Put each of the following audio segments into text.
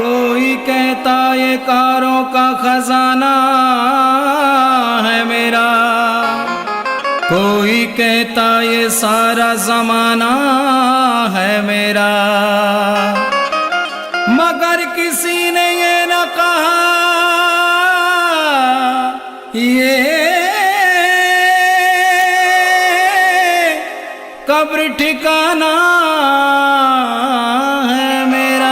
कोई कहता ये कारों का खजाना है मेरा, कोई कहता ये सारा जमाना है मेरा, मगर किसी ने ये न कहा ये कब्र ठिकाना है मेरा।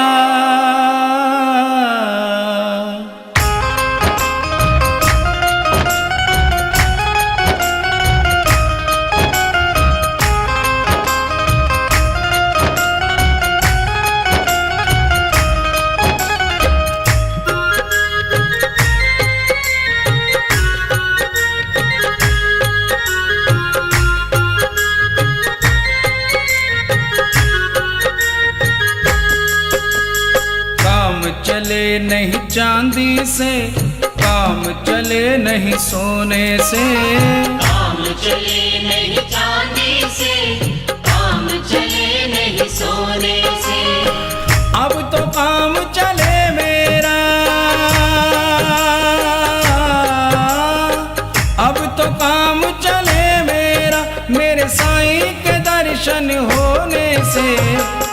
चले नहीं चांदी से, काम चले नहीं सोने से, काम चले नहीं चांदी से, काम चले नहीं सोने से। अब तो काम चले मेरा, अब तो काम चले मेरा, मेरे साईं के दर्शन होने से।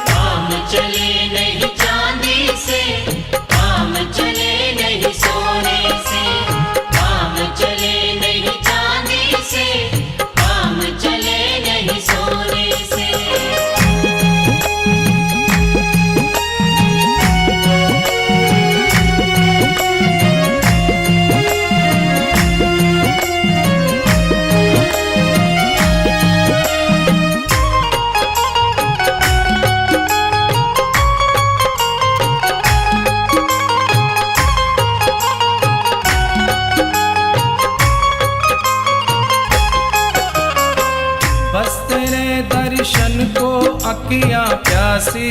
काम चले नहीं चांदी से, काम चले नहीं सोने से, काम चले नहीं चांदी से, काम चले नहीं सोने से। बस तेरे दर्शन को अखियां प्यासी,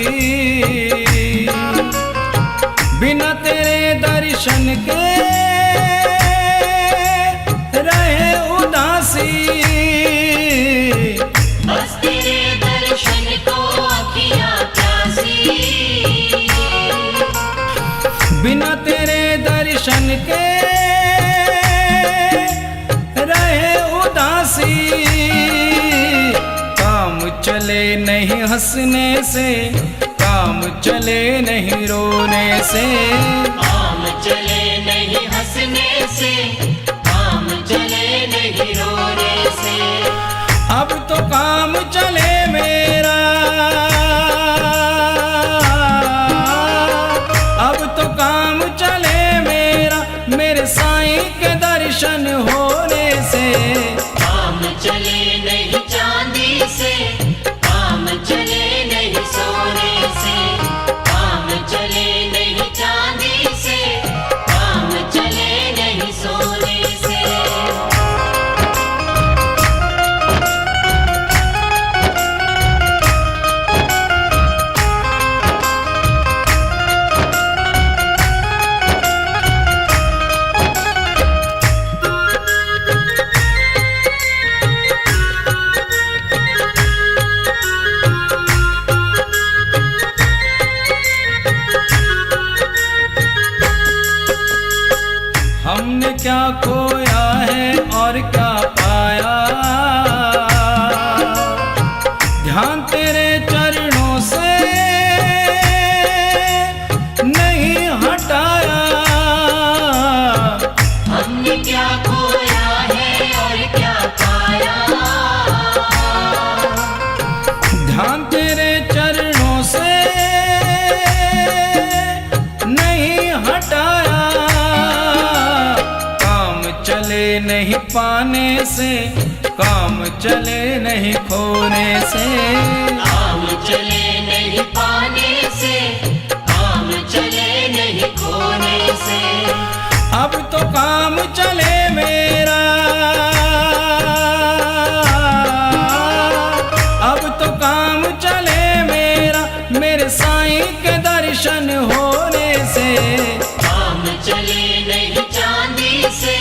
बिना तेरे दर्शन के रहे उदासी। बस तेरे दर्शन को अखियां प्यासी, बिना तेरे दर्शन के रहे उदासी। काम चले नहीं हंसने से, काम चले नहीं रोने से, काम चले नहीं हंसने से, काम चले नहीं रोने से। अब तो काम चले मेरा, अब तो काम चले मेरा, मेरे साईं के दर्शन होने से। काम चले नहीं चांदी से, काम चले नहीं सोने से, काम चले नहीं चांदी से, काम चले नहीं सोने से। हमने क्या खोया है और क्या पाया, ध्यान तेरे चरणों से नहीं हटाया। हमने क्या खोया है और क्या पाया, ध्यान तेरे चरणों से नहीं हटाया। काम चले नहीं पाने से, काम चले नहीं खोने से, काम चले नहीं पाने से, काम चले नहीं खोने से। अब तो काम चले मेरा, अब तो काम चले मेरा, मेरे साईं के दर्शन होने से। काम चले नहीं चांदी से,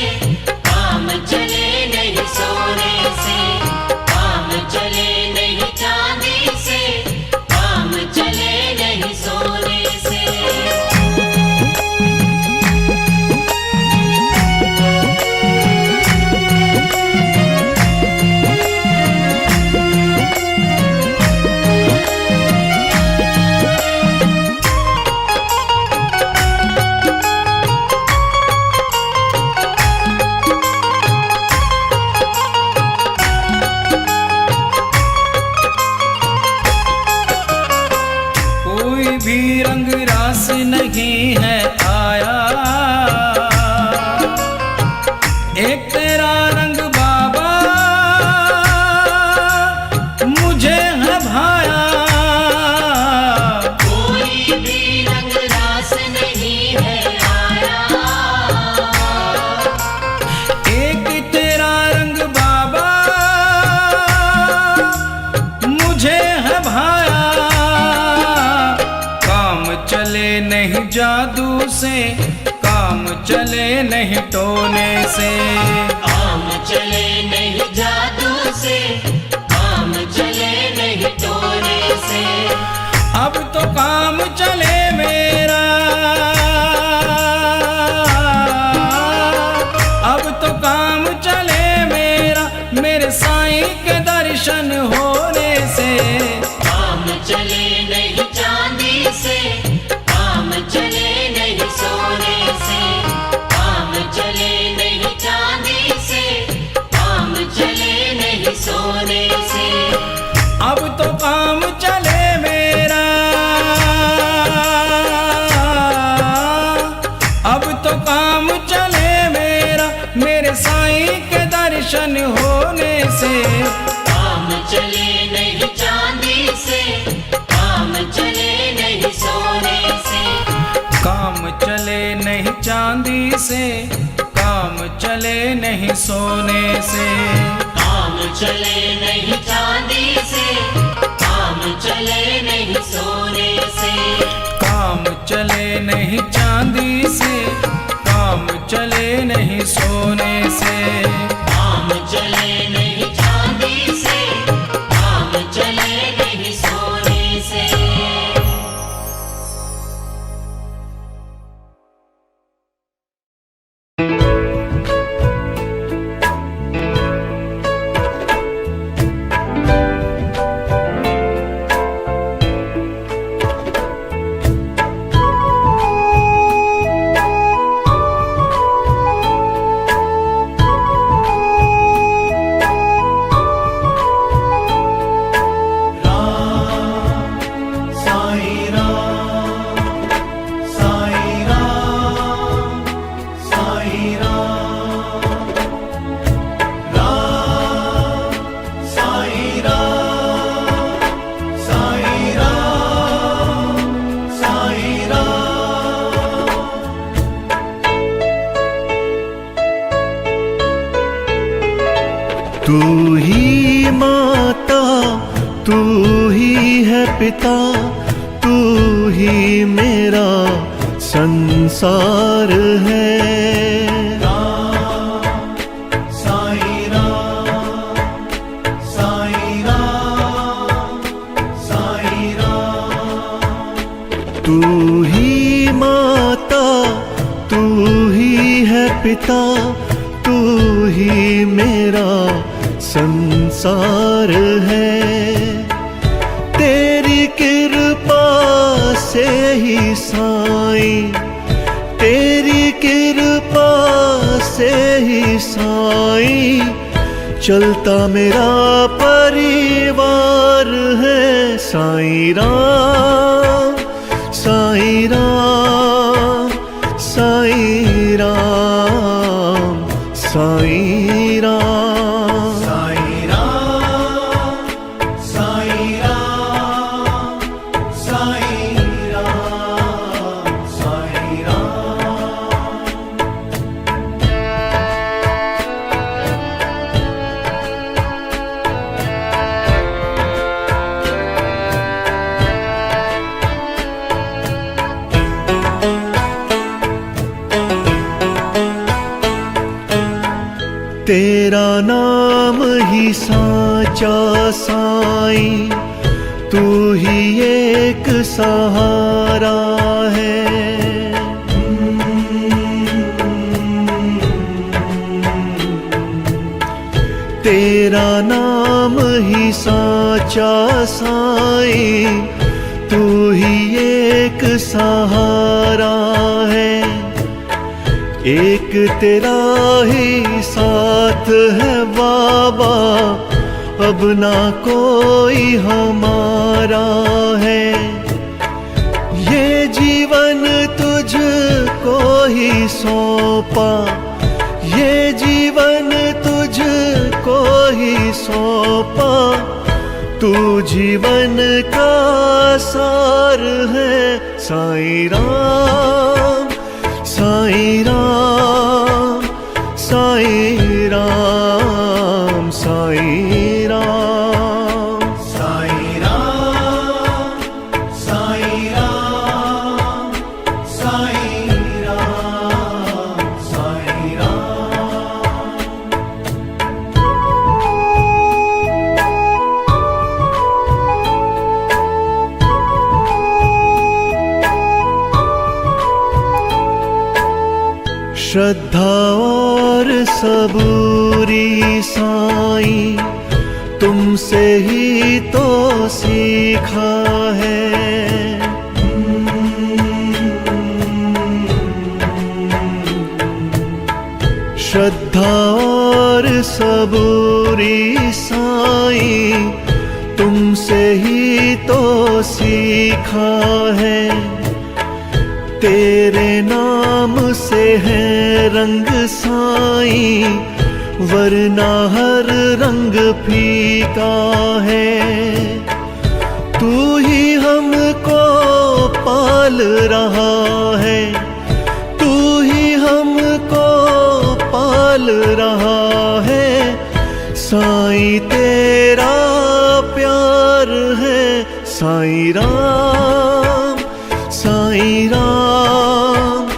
काम चले नहीं सोने से, काम चले नहीं चांदी से, काम चले नहीं सोने से। पास नहीं है आया। एक तेरा रंग बाबा मुझे है भाया। कोई भी रंग रास नहीं है आया। एक तेरा रंग बाबा मुझे है भाया। काम चले नहीं जादू से, काम चले नहीं टोने से। काम चले नहीं जादू से, काम चले नहीं टोने से। अब तो काम चले मेरा, अब तो काम चले मेरा, मेरे साईं के दर्शन होने से। काम चले नहीं चांदी से, काम चले नहीं सोने से। काम चले नहीं चांदी से, काम चले नहीं सोने से। अब तो काम चले मेरा, अब तो काम चले मेरा, मेरे साईं के दर्शन होने से। काम चले नहीं चांदी से, काम चले नहीं सोने से। काम चले नहीं चांदी से, काम चले नहीं सोने से। काम चले नहीं चांदी से, काम चले नहीं सोने से। काम चले नहीं चांदी से, काम चले नहीं सोने से। काम चले नहीं चांदी से, काम चले नहीं सोने से। तू ही माता, तू ही है पिता, तू ही मेरा संसार है। साईं राम, साईं राम, साईं राम। तू ही माता, तू ही है पिता, तू ही मेरा संसार है। तेरी कृपा से ही साईं, तेरी कृपा से ही साईं, चलता मेरा परिवार है। साईं राम, साईं राम, साईं राम, साईं राम। तेरा नाम ही साचा साईं, तू ही एक सहारा है। तेरा नाम ही साचा साईं, तू ही एक सहारा है। एक तेरा ही साथ है बाबा, अब ना कोई हमारा है। ये जीवन सौंपा, ये जीवन तुझको ही सौंपा। तू जीवन का सार है साईं राम, साईं राम, साईं राम, साईं राम, साईं राम, साईं राम, साईं राम, साईं राम। श्रद्धा और सबूरी साईं तुमसे ही तो सीखा है। श्रद्धा और सबूरी साईं तुमसे ही तो सीखा है। तेरे नाम से है रंग साईं, वरना हर रंग फीका है। तू ही हमको पाल रहा है, तू ही हमको पाल रहा है। साईं तेरा प्यार है साईं राम, साईं राम,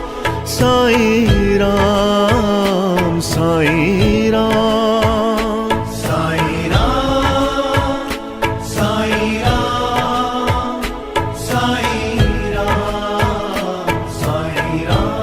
साईं राम, साईं राम, साईं राम, साईं राम, साईं राम, साईं राम।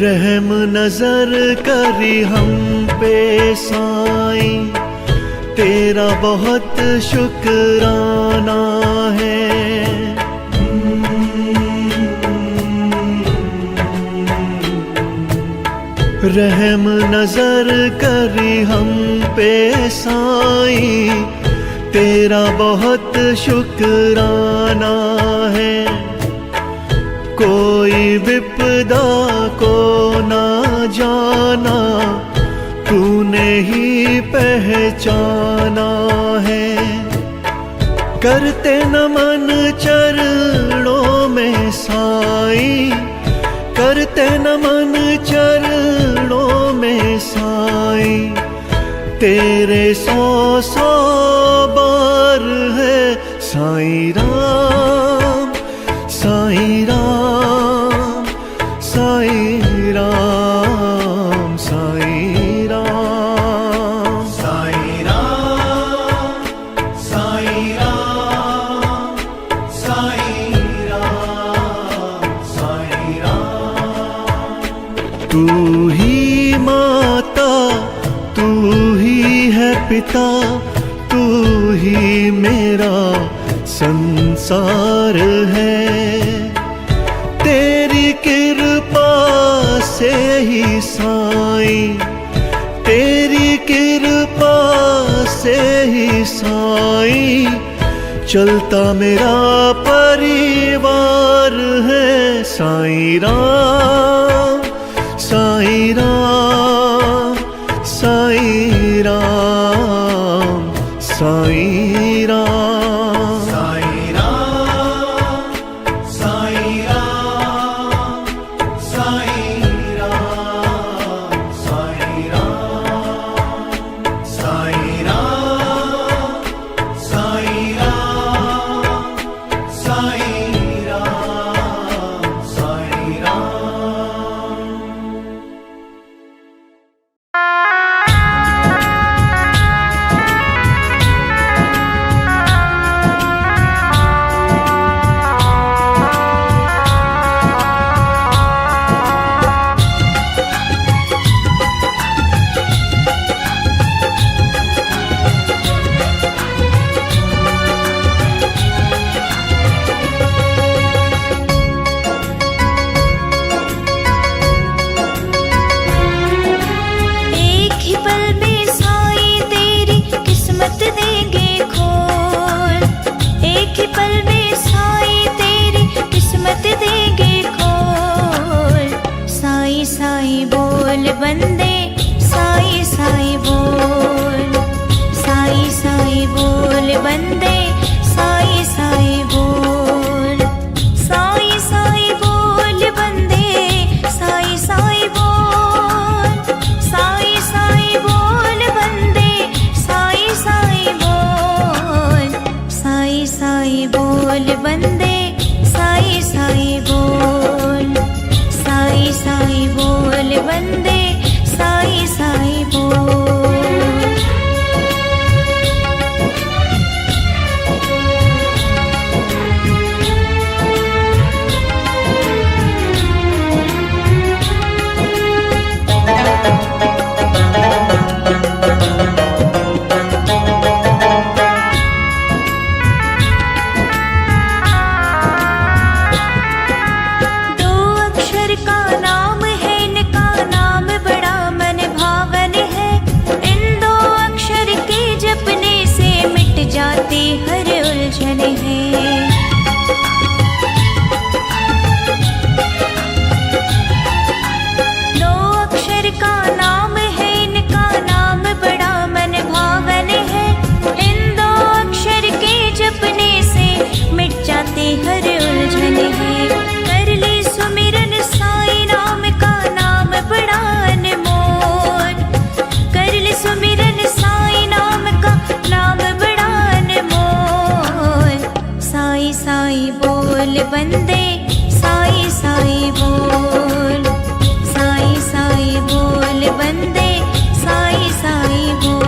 रहम नजर करी हम पे साईं, तेरा बहुत शुक्राना है। रहम नजर करी हम पे साईं, तेरा बहुत शुक्राना है। कोई विपदा को ना जाना, तूने ही पहचाना है। करते नमन चरणों में साईं, करते नमन चरणों में साईं। तेरे 100 बार है साईं राम, साईं राम, साईं राम, साईं राम, साईं राम, साईं राम, साईं राम, साईं राम। तू ही माता, तू ही है पिता, तू ही मेरा संसार है। तेरी कृपा से ही साईं, तेरी कृपा से ही साईं, चलता मेरा परिवार है साईं राम, साईं राम, साईं राम, साईं राम, साईं राम, साईं राम, साईं राम, साईं राम, साईं राम, साईं राम, साईं राम, साईं राम। बोल बंदे साई साई बोल, साई साई बोल बंदे साई साई बोल। जाती हर उलझन है। दो अक्षर का नाम है, इनका नाम बड़ा मन भावन है। इन दो अक्षर के जपने से मिट जाती हर उलझन है। कर ली सुमिरन साईं नाम का, नाम बड़ा अनमोल। कर ली सुमिरन साईं नाम का, नाम बड़ा साई साई बोल बंदे साई साई बोल, साई साई बोल बंदे साई साई बोल।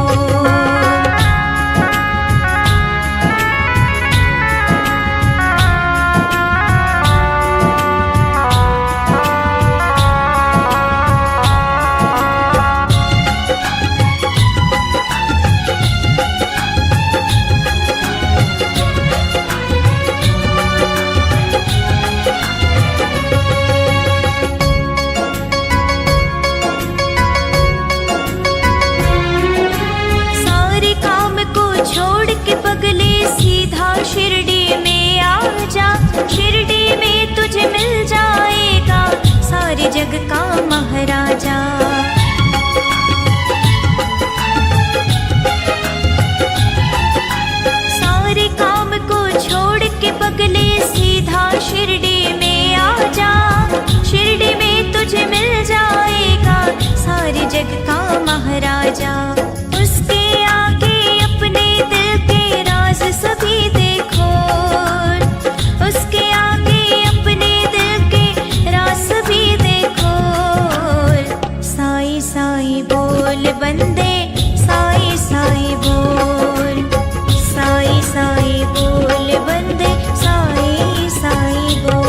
छोड़ के पगले सीधा शिरडी में आ जा, शिरडी में तुझे मिल जाएगा सारे जग का महाराजा। सारे काम को छोड़ के पगले सीधा शिरडी में आ जा, शिरडी में तुझे मिल जाएगा सारे जग का महाराजा। उसके आगे अपने दिल के राज सभी देखो, उसके आगे अपने दिल के राज सभी देखो। साई साई बोल बंदे साई साई बोल, साई साई बोल बंदे साई साई बोल।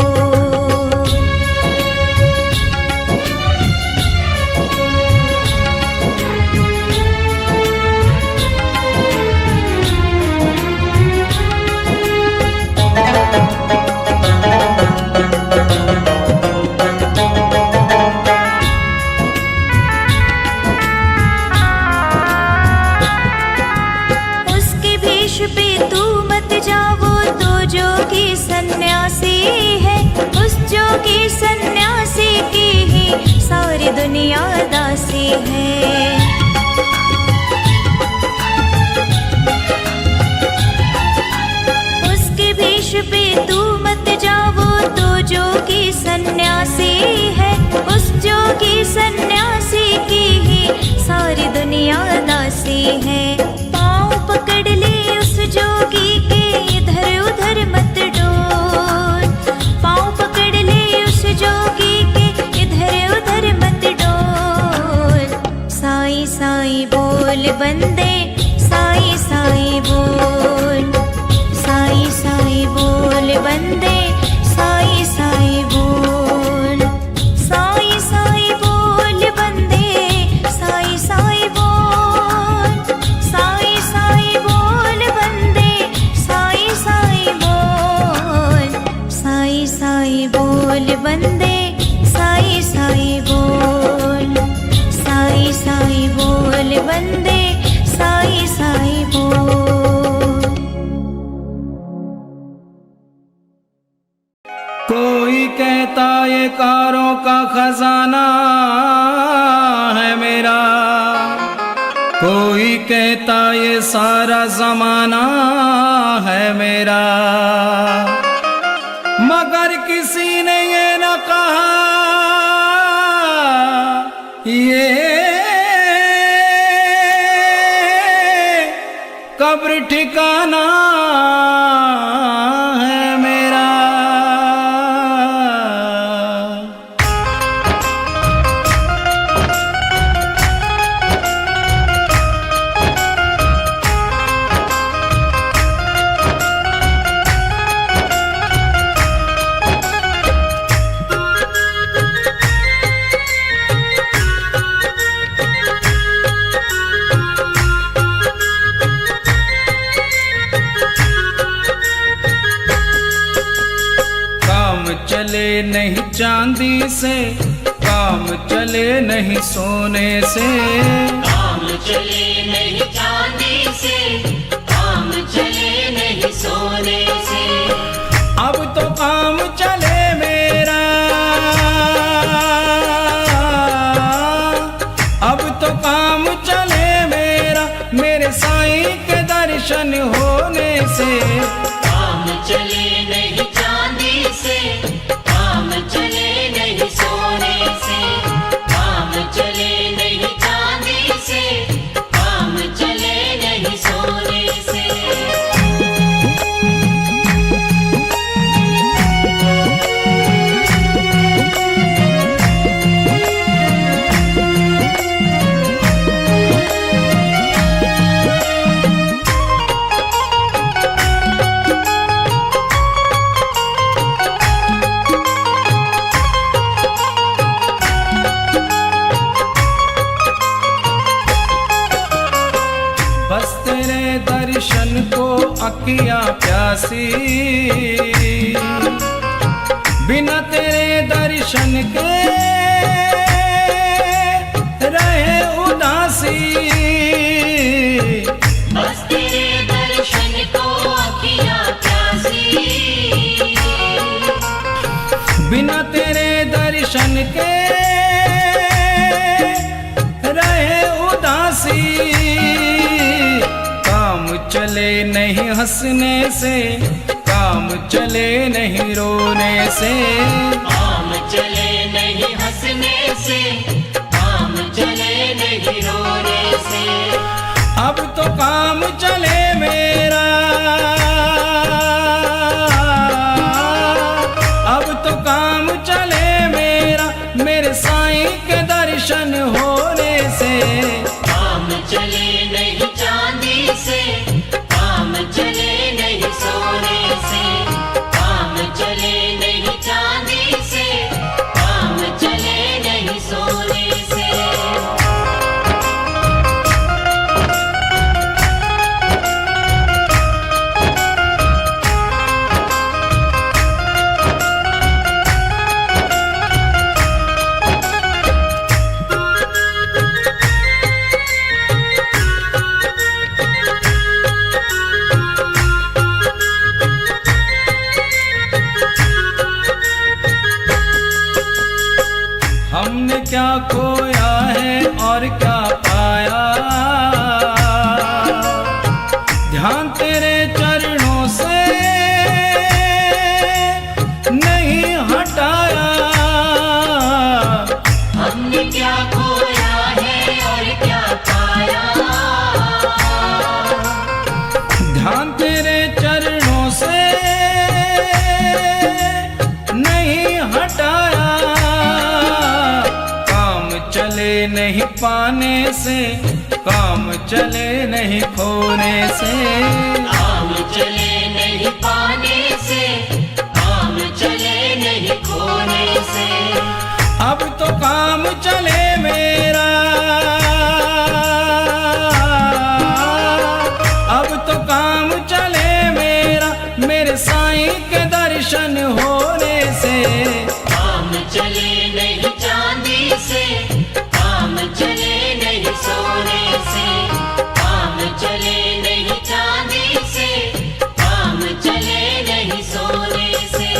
जोगी सन्यासी है, उस जोगी सन्यासी की ही सारी दुनिया दासी है। उसके भेष पे तू मत जाओ, तो जोगी सन्यासी है, उस जोगी सन्यासी की ही सारी दुनिया दासी है। पाँव पकड़ ले उस जोगी के, इधर उधर मत डोल। पाँव पकड़ ले उस जोगी के, इधर उधर मत डोल। साई साई बोल बंदे साई साई बोल, साई साई बोल बंदे साई साई बोल, साई साई बोल बंदे साई साई बोल, साई साई बोल बंदे साई साई बोल, साई साई बोल बंदे साई साई बोल, साई साई बोल बंदे साई साई बोल। कोई कहता ये कारों का खजाना है मेरा, कोई कहता ये सारा जमाना है मेरा, मगर किसी ने ये न कहा ये कब्र ठिकाना है चले नहीं चांदी से, काम चले नहीं सोने से। काम चले नहीं चांदी से, काम चले नहीं सोने से। अब तो काम चले मेरा, अब तो काम चले मेरा, मेरे साईं के दर्शन होने से। काम चले नहीं चांदी से, काम चले नहीं सोने से। काम चले नहीं चांदी से, काम चले नहीं सोने से। बस तेरे दर्शन को अखियां प्यासी, बिना तेरे दर्शन के रहे उदासी। बस तेरे दर्शन को अखियां प्यासी, बिना तेरे दर्शन के रहे उदासी। काम चले नहीं हंसने से, काम चले नहीं रोने से। काम चले नहीं हंसने से, काम चले नहीं रोने से। अब तो काम चले मेरा, अब तो काम चले मेरा, मेरे साईं के दर्शन होने से। काम चले नहीं चांदी से, काम चले नहीं सोने से। काम चले नहीं चांदी से, काम चले नहीं सोने से। हमने क्या खोया है और क्या पाया, ध्यान तेरे चरणों से नहीं हटाया। हमने क्या खोया है और क्या पाया, ध्यान तेरे चरणों से नहीं हटाया। काम चले नहीं पाने से, काम चले नहीं खोने से। काम चले नहीं पाने से, काम चले नहीं खोने से। अब तो काम चले मेरा, अब तो काम चले मेरा, मेरे साईं के दर्शन होने से। काम चले नहीं चांदी से, काम चले नहीं सोने से। काम चले नहीं चांदी से, काम चले नहीं सोने से।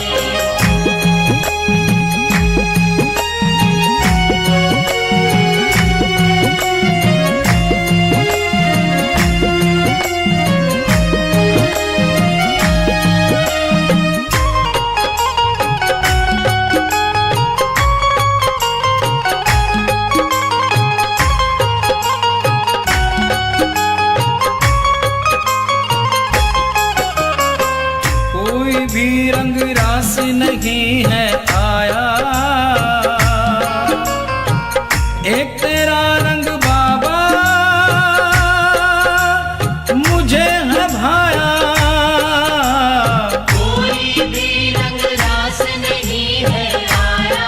कोई भी रंग रास नहीं है आया, एक तेरा रंग बाबा मुझे है भाया। कोई भी रंग रास नहीं है आया,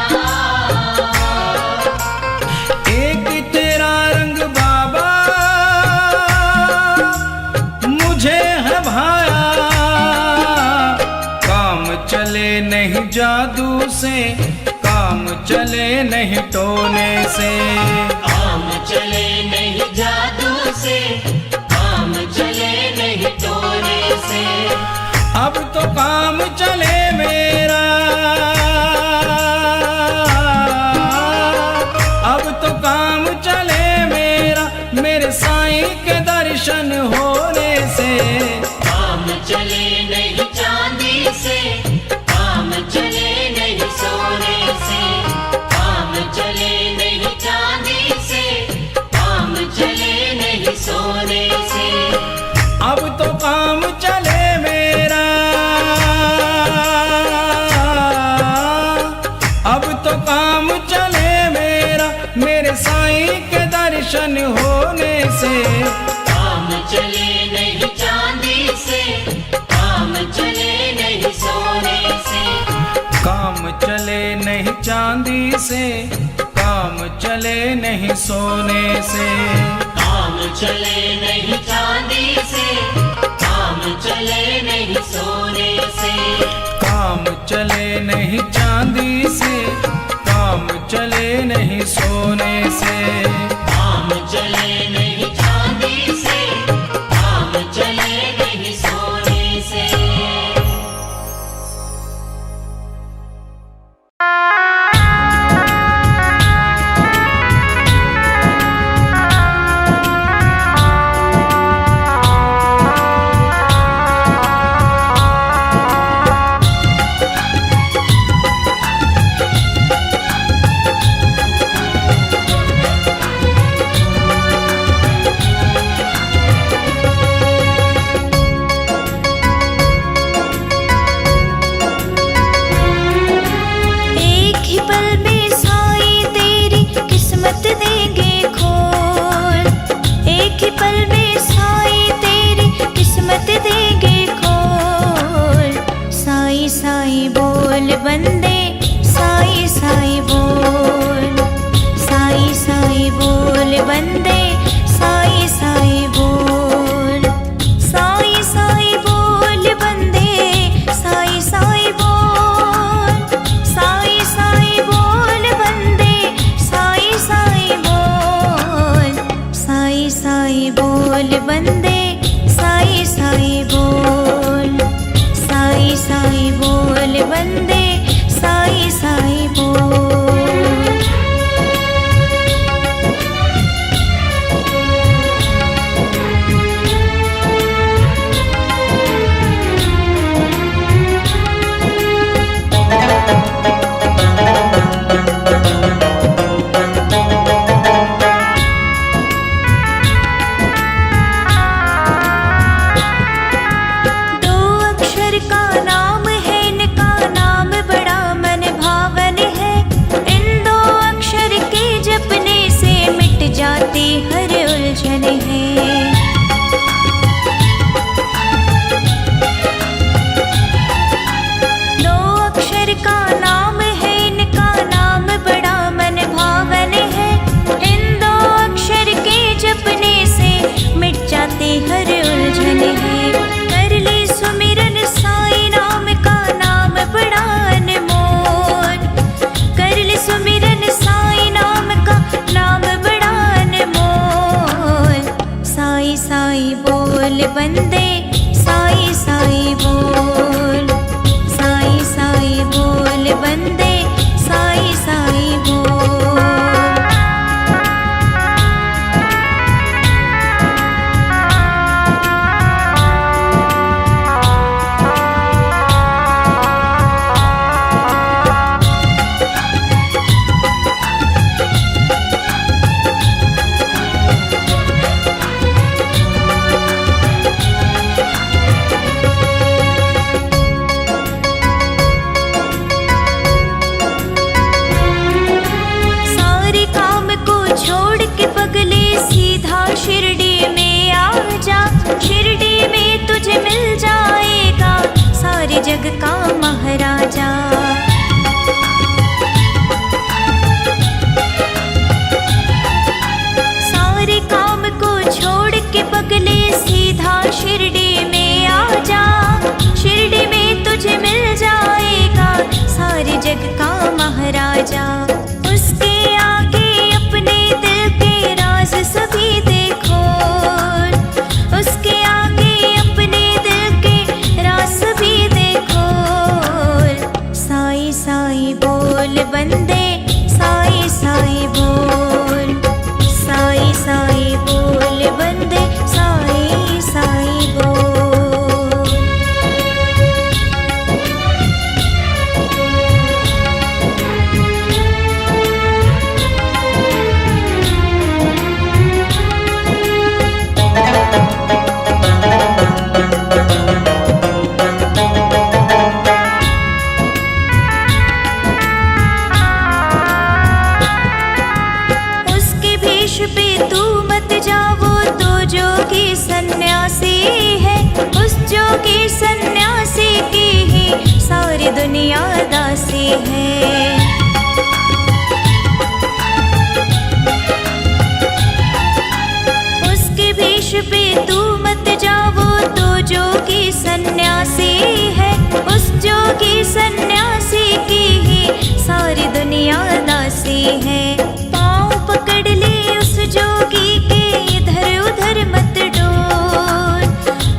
एक तेरा रंग बाबा मुझे है भाया। काम चले चले नहीं जादू से, काम चले नहीं टोने से। काम चले नहीं जादू से, काम चले नहीं टोने से। अब तो काम चले मेरा, अब तो काम चले मेरा, मेरे साईं के दर्शन होने से। काम चले नहीं चांदी से, काम चले नहीं सोने से। काम चले नहीं चांदी से, काम चले नहीं सोने से। अब तो काम चले मेरा, अब तो काम चले मेरा, मेरे साईं के दर्शन होने से। काम चले नहीं चांदी से, काम चले नहीं सोने से। काम चले नहीं चांदी से, काम चले नहीं सोने से। काम चले नहीं चांदी से, काम चले नहीं सोने से। काम चले नहीं चांदी से, काम चले नहीं सोने से। काम चले नहीं चांदी से, काम चले नहीं सोने से। जा। उसके आगे अपने दिल के राज सभी देखो, उसके आगे अपने दिल के राज सभी देखो। साईं साईं बोल बंदे, साईं साईं बोल, साईं साईं बोल बंदे, साईं साईं बोल। उसके भेष पे तू मत जा, वो तो जोगी सन्यासी है। उस जोगी सन्यासी की ही सारी दुनिया दासी है। उसके भेष पे तू मत जा, वो तो जोगी सन्यासी है। उस जोगी सन्यासी की ही सारी दुनिया दासी है। पाँव पकड़ ले उस जोगी के, इधर उधर मत डोल।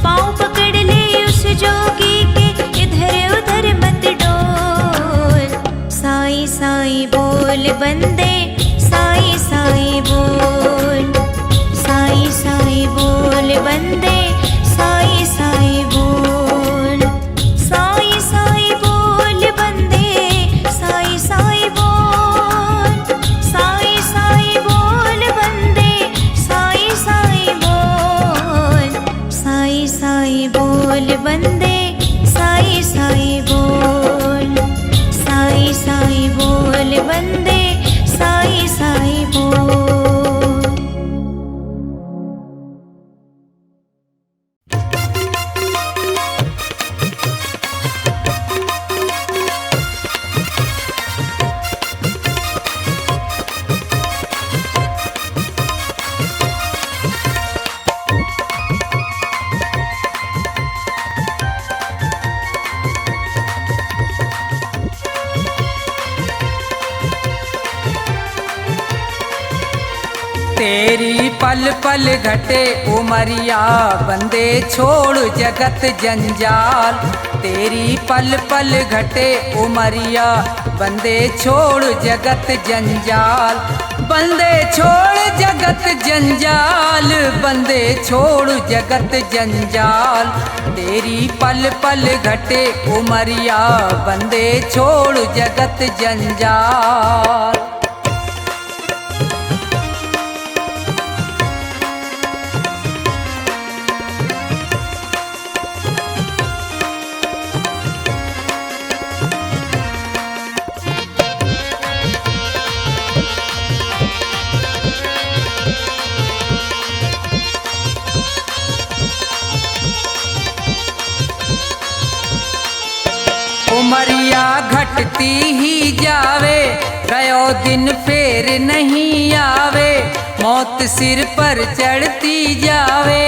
पाँव पकड़ ले उस जोगी के, इधर उधर मत डोल। साईं साईं बोल बंदे, साईं साईं बोल, साईं साईं बोल बंदे, साईं साईं बोल। साईं साईं बोल बंदे, साईं साईं बोल, साईं साईं बोल बंदे, साईं साईं बोल। साईं साईं बोल बंदे, साईं साईं बोल, साईं साईं बोल बंदे, साईं साईं बोल। तेरी पल पल घटे उमरिया, बंदे छोड़ जगत जंजाल। तेरी पल पल घटे उमरिया, बंदे छोड़ जगत जंजाल। बंदे छोड़ जगत जंजाल, बंदे छोड़ जगत जंजाल। तेरी पल पल घटे उमरिया, बंदे छोड़ जगत जंजाल। उमरिया घटती ही जावे, गयो दिन फेर नहीं आवे। मौत सिर पर चढ़ती जावे।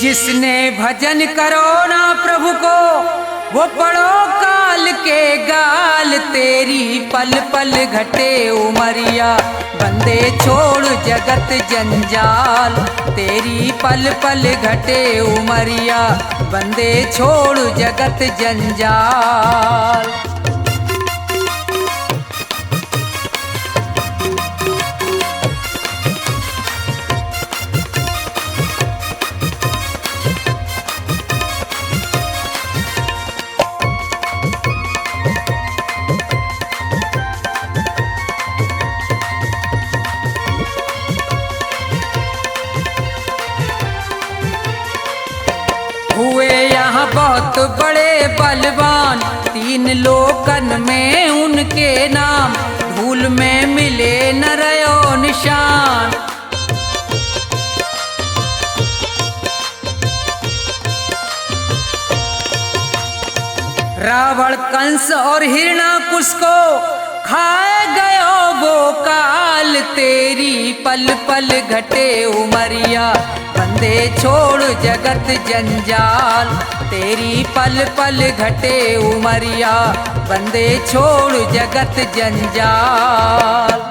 जिसने भजन करो ना प्रभु को, वो पढ़ो काल के गाल। तेरी पल पल घटे उमरिया, बंदे छोड़ जगत जंजाल। तेरी पल पल घटे उमरिया, बंदे छोड़ जगत जंजाल। हुए यहाँ बहुत बड़े बलवान, तीन लोकन में उनके नाम। धूल में मिले न रयो निशान। रावण कंस और हिरणाकुश को खाए गयो वो काल। तेरी पल पल घटे उमरिया, बंदे छोड़ जगत जंजाल, तेरी पल पल घटे उमरिया, बंदे छोड़ जगत जंजाल।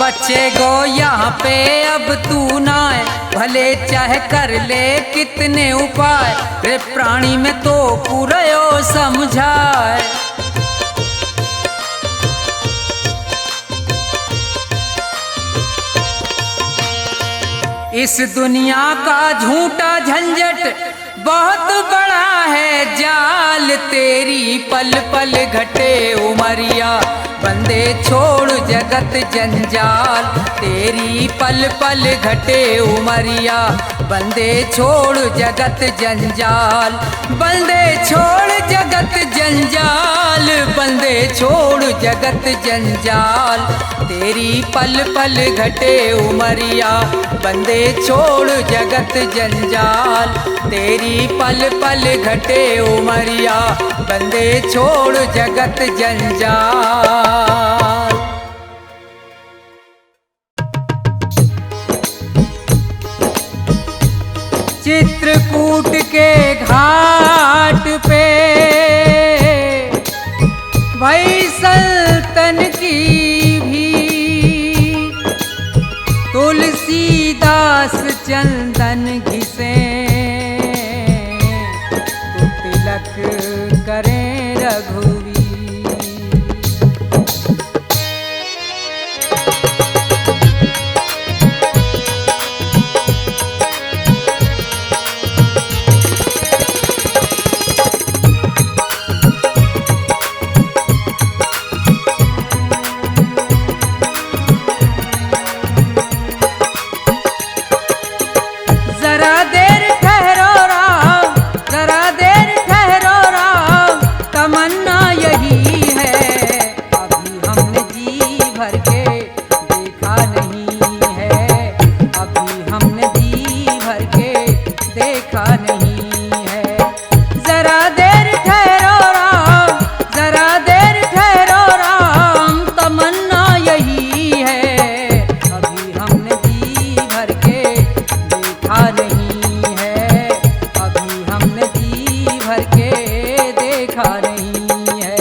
बच्चे गो यहाँ पे अब तू ना है, भले चाहे कर ले कितने उपाय, रे प्राणी में तो पूरा समझाए। इस दुनिया का झूठा झंझट बहुत बड़ा है जाल, तेरी पल पल घटे उमरिया, बंदे छोड़ जगत जंजाल, तेरी पल पल घटे उमरिया, बंदे छोड़ जगत जंजाल, बंदे छोड़ जगत जंजाल, बंदे छोड़ जगत जंजाल, तेरी पल पल घटे उमरिया, बंदे छोड़ जगत जंजाल, तेरी पल पल घटे उमरिया, बंदे छोड़ जगत जंजाल। चित्रकूट के घाट पे भई सल्तन की भी, तुलसीदास चंदन घिसे, तो तिलक करें रघुवीर। जरा देर ठहरो राम, जरा देर ठहरो राम, तमन्ना यही है, अभी हमने जी भर के देखा नहीं है, अभी हमने जी भर के देखा नहीं है। जरा देर ठहरो राम, जरा देर ठहरो राम, तमन्ना यही है, अभी हमने जी भर के देखा नहीं है, अभी हमने जी भर के देखा नहीं है।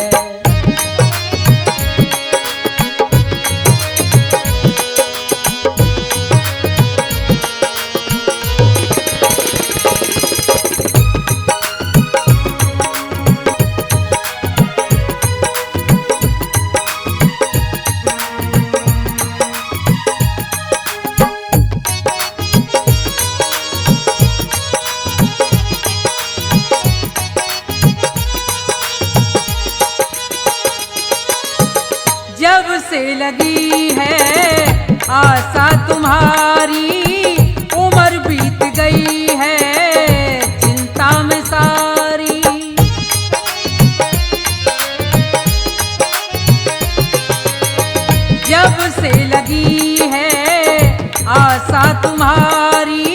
जब से लगी है आशा तुम्हारी, उम्र बीत गई है चिंता में सारी। जब से लगी है आशा तुम्हारी,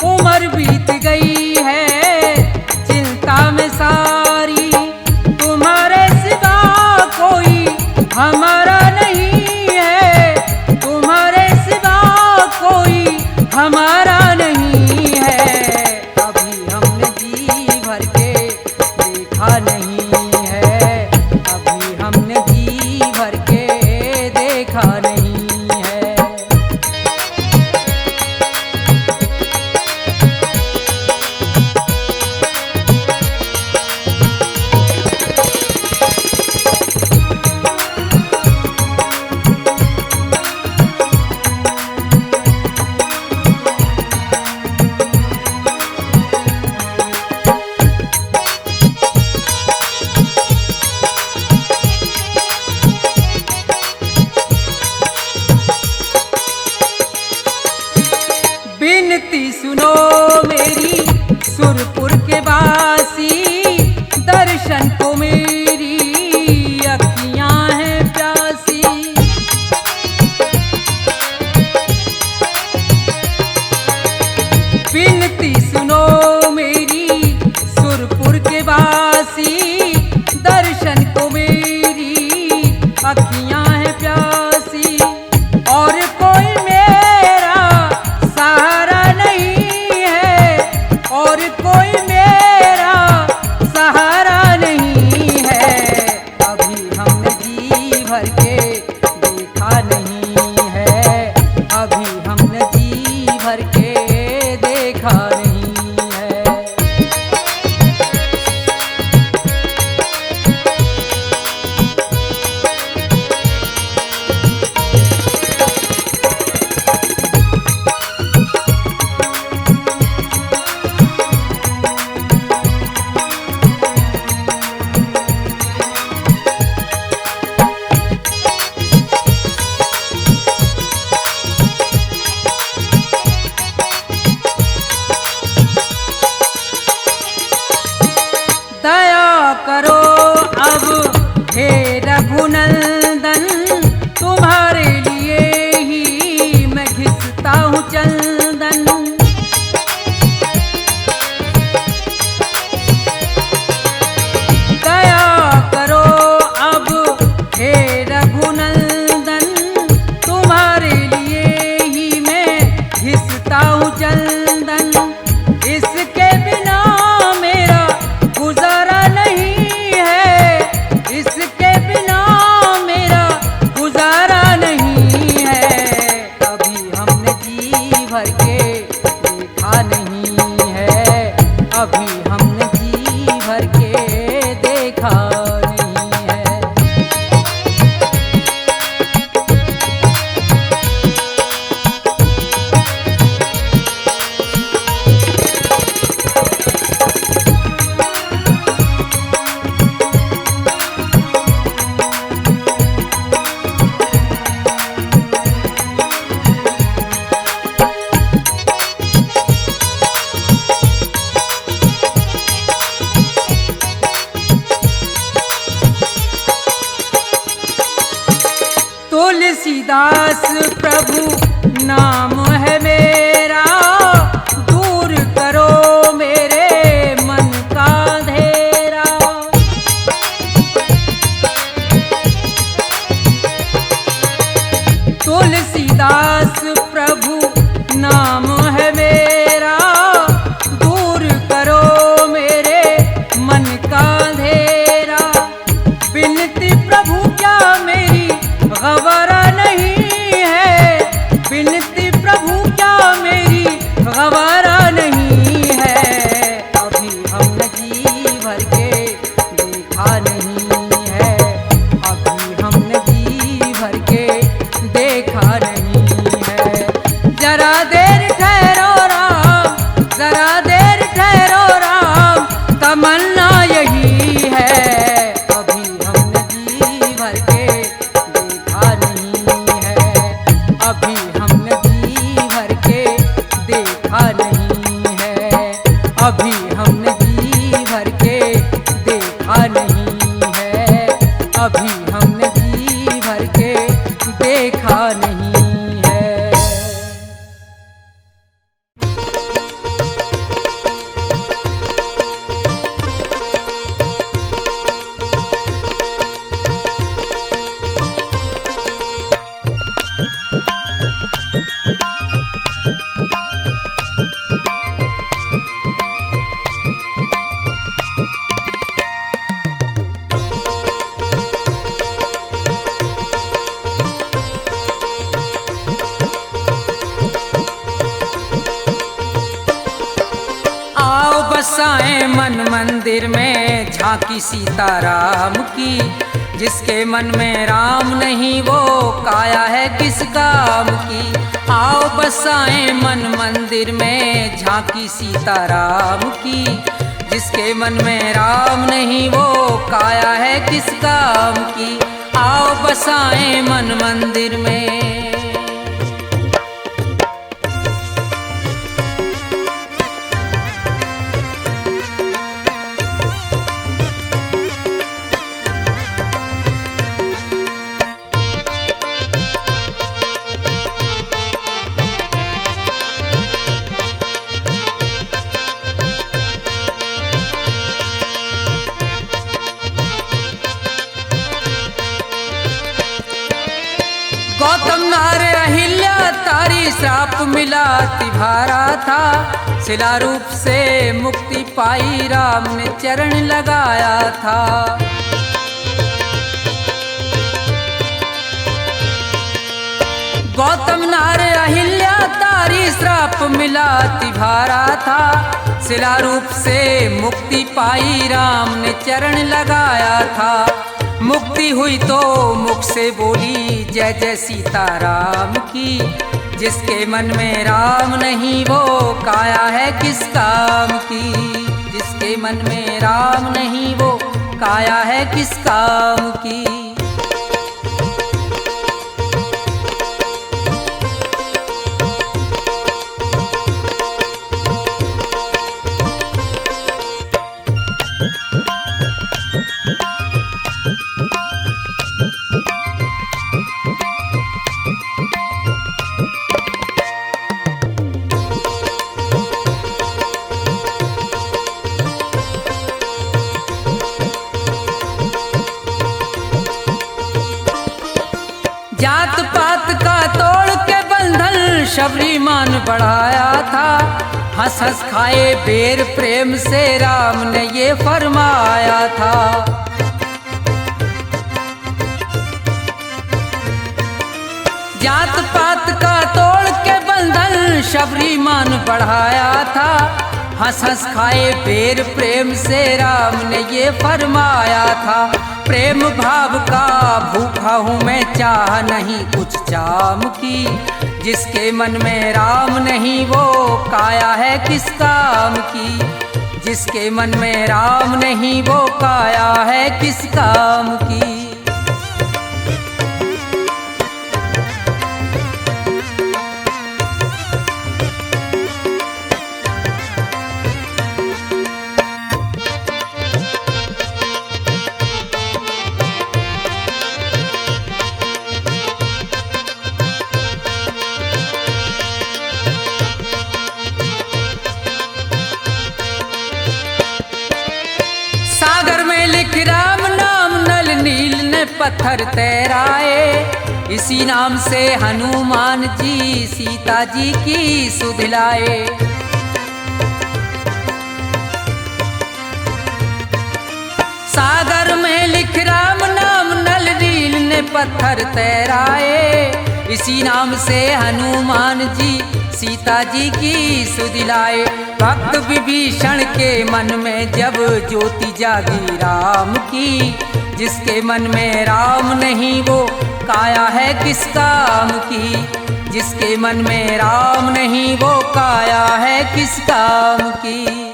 उम्र बीत गई है चिंता में सारी। तुम्हारे सिवा कोई हमारा नहीं है, तुम्हारे सिवा कोई हमारा नहीं है, अभी हमने जी भर के देखा नहीं है, अभी हमने जी भर के देखा नहीं है। करो अब हे रघुनंदन, तुम्हारे लिए ही मैं घिसता हूँ चंदन। दया करो अब हे रघुनंदन, तुम्हारे लिए ही मैं घिसता हूँ चंदन। इसके बिना मेरा गुजारा नहीं है, इसके बिना मेरा गुजारा नहीं है। अभी हमने जी भर के देखा नहीं है, अभी हमने जी भर के देखा नहीं है। तुलसीदास प्रभु नाम है मेरा, दूर करो मेरे मन का अंधेरा। तुलसीदास प्रभु नाम है मेरा, दूर करो मेरे मन का अंधेरा। बिनती प्रभु क्या मेरी गवारा नहीं है, बिनती प्रभु क्या मेरी गवारा नहीं है। अभी हमने जी भर के देखा नहीं है, अभी हमने जी भर के देखा नहीं है। जरा देर ठहरो राम, जरा देर ठहरो राम, तमन्ना यही है। अभी हमने जी भर के देखा नहीं है, अभी हमने जी भर के देखा नहीं है, अभी हमने जी भर के देखा नहीं है, अभी हमने जी भर के देखा नहीं है। आओ बसाएं मन मंदिर में झांकी सीताराम की, जिसके मन में राम नहीं वो काया है किस काम की। आओ बसाएं मन मंदिर में झांकी सीताराम की, जिसके मन में राम नहीं वो काया है किस काम की। आओ बसाएं मन मंदिर में। गौतम नार अहिल्या तारी श्राप मिला तिभारा था, शिला रूप से मुक्ति पाई राम ने चरण लगाया था। गौतम नार अहिल्या तारी श्राप मिला तिभारा था, शिला रूप से मुक्ति पाई राम ने चरण लगाया था। मुक्ति हुई तो मुख से बोली जय जय सीताराम की, जिसके मन में राम नहीं वो काया है किस काम की। जिसके मन में राम नहीं वो काया है किस काम की। शबरी मान बढ़ाया था। हंस हंस खाए बेर प्रेम से राम ने ये फरमाया था। जात पात का तोड़ के बंधन शबरी मान बढ़ाया था। हंस हंस खाए बेर प्रेम से राम ने ये फरमाया था। प्रेम भाव का भूखा हूँ मैं, चाह नहीं कुछ चाम की। जिसके मन में राम नहीं वो काया है किस काम की। जिसके मन में राम नहीं वो काया है किस काम की। राम नाम नल नील ने पत्थर तैराए। इसी नाम से हनुमान जी सीता जी की सुध लाए। सागर में लिख राम नाम नल नील ने पत्थर तैराए। इसी नाम से हनुमान जी सीता जी की सुध लाए। भक्त विभीषण के मन में जब ज्योति जागी राम की। जिसके मन में राम नहीं वो काया है किस काम की। जिसके मन में राम नहीं वो काया है किस काम की।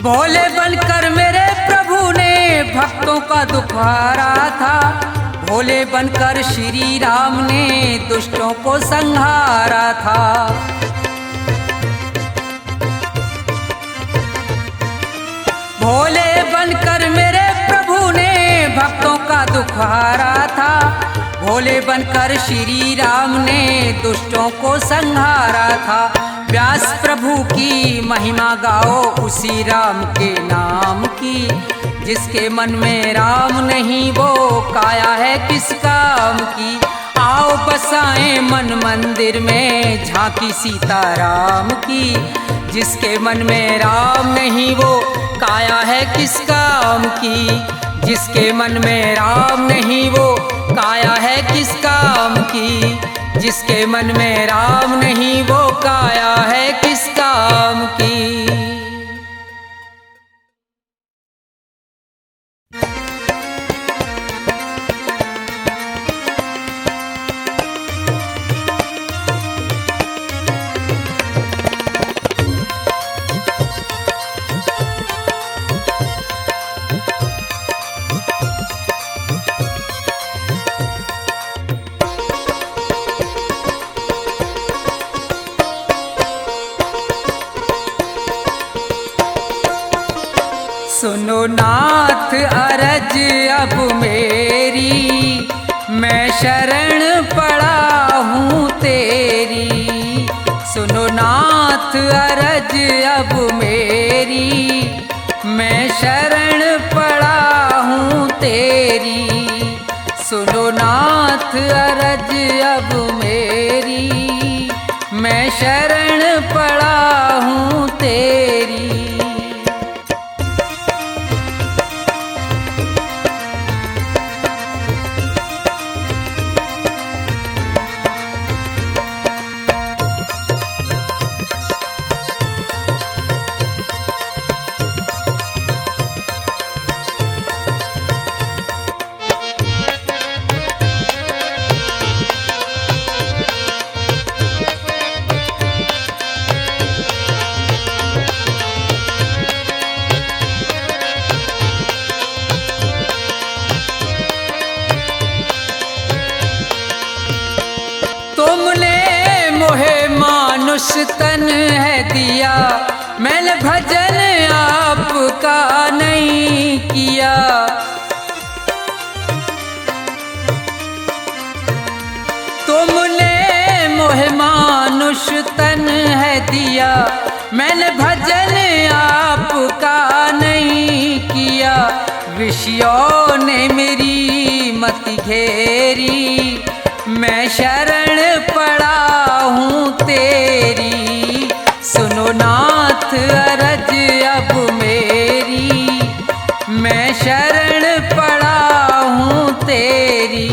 भोले बनकर मेरे प्रभु ने भक्तों का दुख हारा था। भोले बनकर श्री राम ने दुष्टों को संहारा था। भोले बनकर मेरे प्रभु ने भक्तों का दुख हारा था। भोले बनकर श्री राम ने दुष्टों को संहारा था। व्यास प्रभु की महिमा गाओ उसी राम के नाम की। जिसके मन में राम नहीं वो काया है किस काम की। आओ बसाएं मन मंदिर में झांकी सीता राम की। जिसके मन में राम नहीं वो काया है किस काम की। जिसके मन में राम नहीं वो काया है किस काम की। जिसके मन में राम नहीं वो काया है किस काम की। सुनो नाथ अरज अब मेरी, मैं शरण पड़ा हूँ तेरी। सुनो नाथ अरज अब मेरी, मैं शरण पड़ा हूँ तेरी। सुनो नाथ अरज अब मेरी, मैं शरण पड़ा हूँ तेरी। दिया, मैंने भजन आपका नहीं किया। तुमने मोह मानुष तन है दिया, मैंने भजन आपका नहीं किया। विषयों ने मेरी मति घेरी, मैं शरण पड़ा हूँ तेरी। सुनो नाथ अरज अब मेरी, मैं शरण पड़ा हूँ तेरी।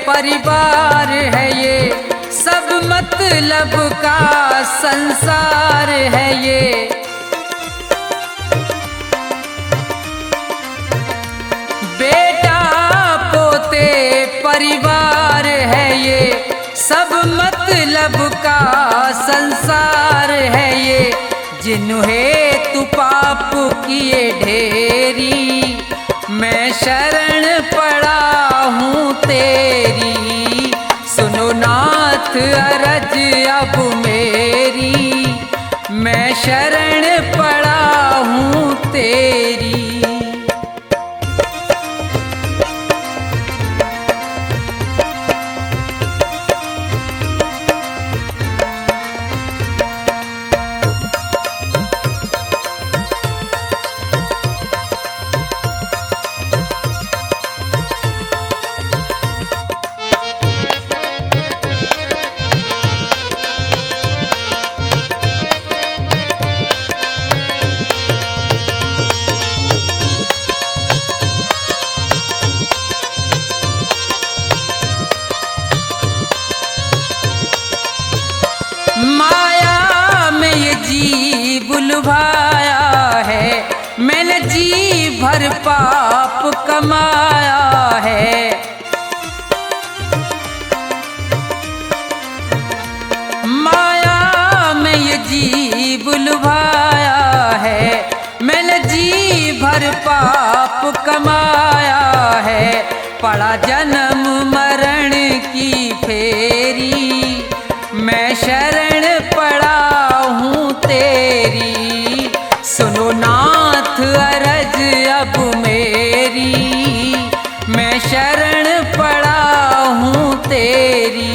परिवार है ये, सब मतलब का संसार है ये। बेटा पोते परिवार है ये, सब मतलब का संसार है ये। जिन्हें तू पाप किए ढेरी, मैं शरण पड़ा हूँ तेरी। सुनो नाथ अरज अब मेरी, मैं शरण पड़ा हूँ तेरी। माया में ये जी बुलवाया है, मैंने जी भर पाप कमाया है। माया में ये जी बुलवाया है, मैंने जी भर पाप कमाया है। पड़ा जन्म मरण की फेरी, मैं शरण पड़ा हूँ तेरी। सुनो नाथ अरज अब मेरी, मैं शरण पड़ा हूँ तेरी।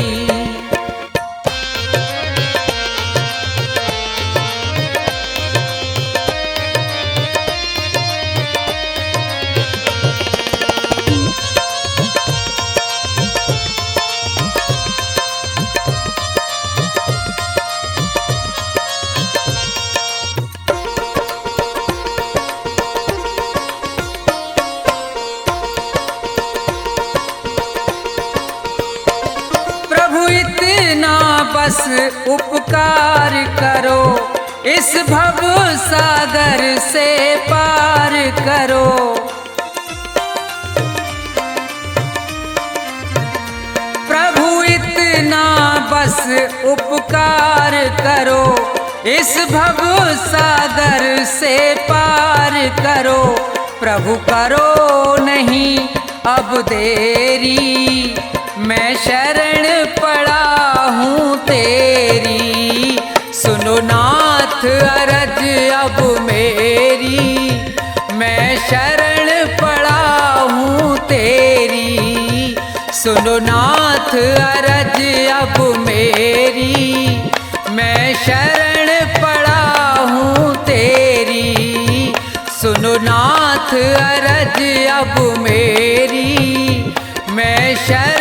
बस उपकार करो, इस भव सागर से पार करो। प्रभु इतना बस उपकार करो, इस भव सागर से पार करो। प्रभु करो नहीं अब देरी, मैं शरण पड़ा हूँ तेरी। सुनो नाथ अरज अब मेरी, मैं शरण पड़ा हूँ तेरी। सुनो नाथ अरज अब मेरी, मैं शरण पड़ा हूँ तेरी। सुनो नाथ अरज अब मेरी, मैं शरण